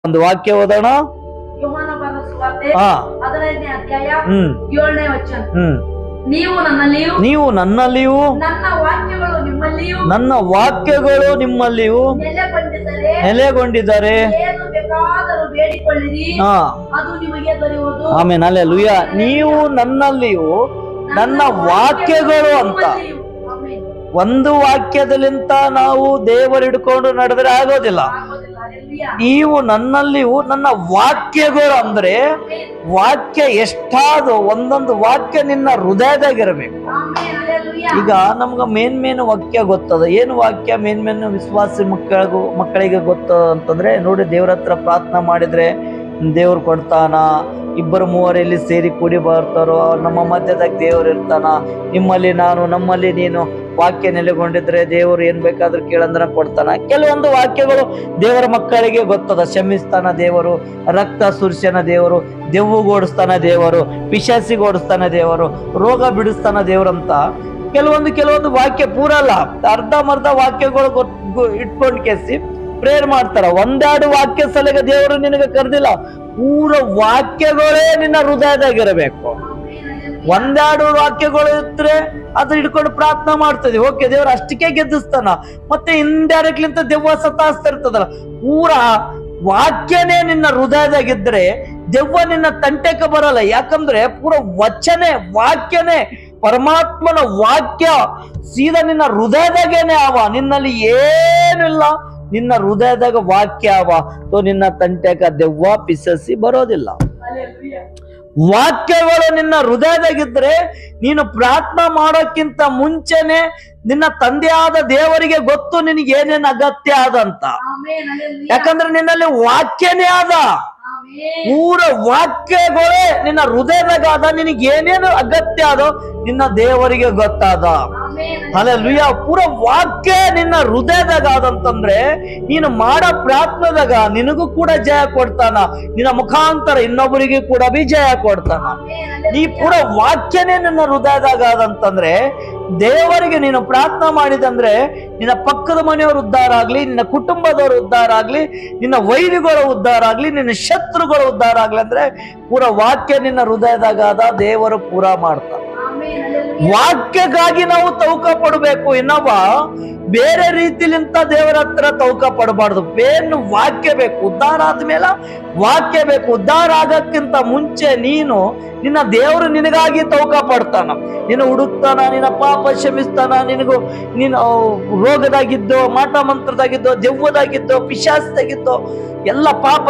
ಒಂದು ವಾಕ್ಯ ಓದೋಣ. ಯೋಹಾನ ಬರೆದ ಸುವಾರ್ತೆ ಹಾ 15ನೇ ಅಧ್ಯಾಯ ಹ್ಮ್ 7ನೇ ವಚನ. ಹ್ಮ್ ನೀವು ನನ್ನಲ್ಲಿಯೂ ನೀವು ನನ್ನಲ್ಲಿಯೂ ನನ್ನ ವಾಕ್ಯಗಳು ನಿಮ್ಮಲ್ಲಿಯೂ ನನ್ನ ವಾಕ್ಯಗಳು ನಿಮ್ಮಲ್ಲಿಯೂ ನೆಲೆಗೊಂಡಿದ್ದರೆ ನೆಲೆಗೊಂಡಿದ್ದಾರೆ. ಏನು ಬೇಕಾದರೂ ಬೇಡಿಕೊಳ್ಳಿರಿ, ಹಾ ಅದು ನಿಮಗೆ ದೊರೆಯುವುದು. ಆಮೇಲೆ ಹಲ್ಲೆಲೂಯಾ. ನೀವು ನನ್ನಲ್ಲಿಯೂ ನನ್ನ ವಾಕ್ಯಗಳು ಅಂತ ನಿಮ್ಮಲ್ಲಿಯೂ. ಆಮೆನ್. ಒಂದು ವಾಕ್ಯದಲ್ಲಿಂತ ನಾವು ದೇವರು ಹಿಡ್ಕೊಂಡು ನಡೆದ್ರೆ ಆಗೋದಿಲ್ಲ. ಆಗೋದಿಲ್ಲ. ಹಲ್ಲೆಲೂಯಾ. ನೀವು ನನ್ನಲ್ಲಿಯೂ ನನ್ನ ವಾಕ್ಯಗಳು ಅಂದ್ರೆ ವಾಕ್ಯ ಎಷ್ಟಾದೋ ಒಂದೊಂದು ವಾಕ್ಯ ನಿನ್ನ ಹೃದಯದಾಗಿರ್ಬೇಕು. ಆಮೆನ್. ಹಲ್ಲೆಲೂಯಾ. ಈಗ ನಮ್ಗ ಮೇನ್ ವಾಕ್ಯ ಗೊತ್ತದ. ಏನು ವಾಕ್ಯ ಮೇನ್ ವಿಶ್ವಾಸಿ ಮಕ್ಕಳಿಗೆ ಗೊತ್ತದ ಅಂತಂದ್ರೆ, ನೋಡಿ, ದೇವ್ರ ಹತ್ರ ಪ್ರಾರ್ಥನೆ ಮಾಡಿದ್ರೆ ದೇವ್ರು ಕೊಡ್ತಾನ. ಇಬ್ಬರು ಮೂವರಲ್ಲಿ ಸೇರಿ ಕೂಡಿ ಬರ್ತಾರೋ, ನಮ್ಮ ಮಧ್ಯದಾಗ ದೇವ್ರು ಇರ್ತಾನ. ನಿಮ್ಮಲ್ಲಿ ನಾನು, ನಮ್ಮಲ್ಲಿ ನೀನು, ವಾಕ್ಯ ನೆಲೆಗೊಂಡಿದ್ರೆ ದೇವರು ಏನ್ ಬೇಕಾದ್ರೂ ಕೇಳಂದ್ರ ಕೊಡ್ತಾನ. ಕೆಲವೊಂದು ವಾಕ್ಯಗಳು ದೇವರ ಮಕ್ಕಳಿಗೆ ಗೊತ್ತದ. ಶಮಿಸ್ತಾನ ದೇವರು, ರಕ್ತ ಸುರ್ಸನ ದೇವರು, ದೆವ್ವಗೋಡಿಸ್ತಾನ ದೇವರು, ಪಿಶಾಸಿಗೋಡಿಸ್ತಾನ ದೇವರು, ರೋಗ ಬಿಡಿಸ್ತಾನ ದೇವರಂತ ಕೆಲವೊಂದು ವಾಕ್ಯ ಪೂರ ಅಲ್ಲ, ಅರ್ಧಮರ್ಧ ವಾಕ್ಯಗಳು ಇಟ್ಕೊಂಡ್ ಕೇಸಿ ಪ್ರೇಯರ್ ಮಾಡ್ತಾರ. ಒಂದೆರಡು ವಾಕ್ಯ ಸಲಗ ದೇವರು ನಿನಗೆ ಕರೆದಿಲ್ಲ, ಪೂರ ವಾಕ್ಯಗಳೇ ನಿನ್ನ ಹೃದಯದಾಗಿರಬೇಕು. ಒಂದೆರಡು ವಾಕ್ಯಗಳು ಇದ್ರೆ ಅದು ಹಿಡ್ಕೊಂಡು ಪ್ರಾರ್ಥನೆ ಮಾಡ್ತದೆ, ಓಕೆ, ದೇವ್ರು ಅಷ್ಟಕ್ಕೆ ಗೆದ್ದಿಸ್ತಾನ. ಮತ್ತೆ ಇಂಡೈರೆಕ್ಟ್ಲಿಂತ ದೆವ್ವ ಸತಾಯಿಸ್ತಾ ಇರ್ತದಲ್ಲ. ಪೂರ ವಾಕ್ಯನೇ ನಿನ್ನ ಹೃದಯದಾಗಿದ್ರೆ ದೆವ್ವ ನಿನ್ನ ತಂಟೆಗೆ ಬರಲ್ಲ. ಯಾಕಂದ್ರೆ ಪೂರ ವಾಕ್ಯನೇ ಪರಮಾತ್ಮನ ವಾಕ್ಯ ಸೀದಾ ನಿನ್ನ ಹೃದಯದಾಗೇನೆ ಅವ. ನಿನ್ನಲ್ಲಿ ಏನಿಲ್ಲ, ನಿನ್ನ ಹೃದಯದಾಗ ವಾಕ್ಯ ಅವ. ನಿನ್ನ ತಂಟೆಗ ದೆವ್ವ ಪಿಸಸಿ ಬರೋದಿಲ್ಲ. ಹಲ್ಲೆಲೂಯಾ. ವಾಕ್ಯಗಳು ನಿನ್ನ ಹೃದಯದಾಗಿದ್ರೆ ನೀನು ಪ್ರಾರ್ಥನಾ ಮಾಡೋಕ್ಕಿಂತ ಮುಂಚೆನೆ ನಿನ್ನ ತಂದೆಯಾದ ದೇವರಿಗೆ ಗೊತ್ತು ನಿನಗೆ ಏನೇನ್ ಅಗತ್ಯ ಆದಂತ. ಆಮೆನ್. ಹಲ್ಲೆಲೂಯಾ. ಯಾಕಂದ್ರೆ ನಿನ್ನಲ್ಲಿ ವಾಕ್ಯನೇ ಆದ. ಆಮೆನ್. ಪೂರ ವಾಕ್ಯಗಳೇ ನಿನ್ನ ಹೃದಯದಾಗ ಆದ. ನಿನಗೆ ಏನೇನು ಅಗತ್ಯ ಅದೋ ನಿನ್ನ ದೇವರಿಗೆ ಗೊತ್ತಾದ. ಆಮೆನ್. ಹಲ್ಲೆಲೂಯಾ. ಪೂರ ವಾಕ್ಯ ನಿನ್ನ ಹೃದಯದಾಗ ಆದಂತಂದ್ರೆ ನೀನು ಮಾಡೋ ಪ್ರಾರ್ಥನೆದಾಗ ನಿನಗೂ ಕೂಡ ಜಯ ಕೊಡ್ತಾನ. ನಿನ್ನ ಮುಖಾಂತರ ಇನ್ನೊಬ್ಬರಿಗೆ ಕೂಡ ಜಯ ಕೊಡ್ತಾನ. ಆಮೆನ್. ಈ ಪೂರ ವಾಕ್ಯನೇ ನಿನ್ನ ಹೃದಯದಾಗ ಆದಂತಂದ್ರೆ ದೇವರಿಗೆ ನೀನು ಪ್ರಾರ್ಥನೆ ಮಾಡಿದಂದ್ರೆ ನಿನ್ನ ಪಕ್ಕದ ಮನೆಯವರು ಉದ್ಧಾರ ಆಗ್ಲಿ, ನಿನ್ನ ಕುಟುಂಬದವರು ಉದ್ಧಾರ ಆಗ್ಲಿ, ನಿನ್ನ ವೈರಿಗಳು ಉದ್ಧಾರ ಆಗ್ಲಿ, ನಿನ್ನ ಶತ್ರುಗಳು ಉದ್ಧಾರ ಆಗ್ಲಿ ಅಂದ್ರೆ ಪೂರ ವಾಕ್ಯ ನಿನ್ನ ಹೃದಯದಾಗ ಆದ. ದೇವರು ಪೂರ ಮಾಡ್ತಾನೆ. ಆಮೆನ್. ಹಲ್ಲೆಲೂಯಾ. ವಾಕ್ಯಕ್ಕಾಗಿ ನಾವು ತೌಕ ಪಡಬೇಕು. ಇನ್ನೊಬ್ಬ ಬೇರೆ ರೀತಿಲಿಂತ ದೇವರ ಹತ್ರ ತೌಕ ಪಡಬಾರ್ದು. ವಾಕ್ಯ ಬೇಕು. ಉದ್ಧಾರ ಆದ್ಮೇಲೆ ವಾಕ್ಯ ಬೇಕು. ಉದ್ಧಾರ ಆಗಕ್ಕಿಂತ ಮುಂಚೆ ನೀನು ನಿನ್ನ ದೇವರು ನಿನಗಾಗಿ ತೌಕ ಪಡ್ತಾನ. ನೀನು ಹುಡುಕ್ತಾನ, ನಿನ್ನ ಪಾಪ ಕ್ಷಮಿಸ್ತಾನ. ನೀನು ರೋಗದಾಗಿದ್ದೋ, ಮಾಟ ಮಂತ್ರದಾಗಿದ್ದೋ, ದೆವ್ವದಾಗಿದ್ದೋ, ಪಿಶಾಚದಾಗಿದ್ದೋ ಎಲ್ಲ ಪಾಪ